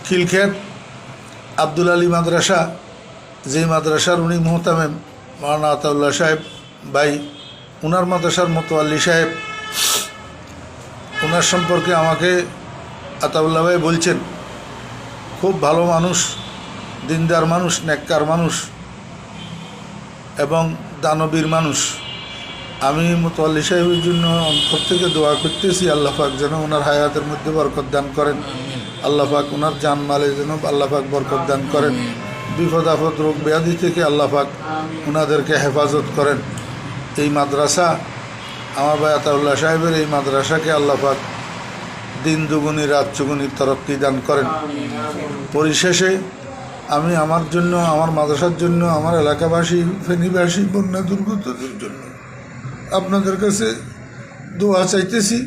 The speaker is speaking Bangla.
খিলক্ষেত আব্দুল আলী মাদ্রাসা, যেই মাদ্রাসার উনি মোহতামেম মাওলানা আতাউল্লাহ সাহেব ভাই, উনার মাদ্রাসার মোতোয়াল্লি সাহেব, ওনার সম্পর্কে আমাকে আতাউল্লাহ ভাই বলছেন খুব ভালো মানুষ, দিনদার মানুষ, নেককার মানুষ এবং দানবীর মানুষ। আমি মোতোয়াল্লি সাহেবের জন্য অন্তর থেকে দোয়া করতেছি, আল্লাহ পাক যেন ওনার হায়াতের মধ্যে বরকত দান করেন, আল্লাহ পাক ওনার জান মালে যেন আল্লাহ পাক বরকত দান করেন, বিপদ আপদ রোগ ব্যাধি থেকে আল্লাহ পাক ওনাদেরকে হেফাজত করেন। এই মাদ্রাসা, আমার ভাই আতাউল্লাহ সাহেবের এই মাদ্রাসাকে আল্লাহ পাক দিন দুগুনি রাত চুগুনি তরক্কি দান করেন। পরিশেষে আমি আমার জন্য, আমার মাদ্রাসার জন্য, আমার এলাকাবাসী, ফেনীবাসী, বন্যা দুর্গতদের জন্য আপনাদের কাছে দোয়া চাইতেছি।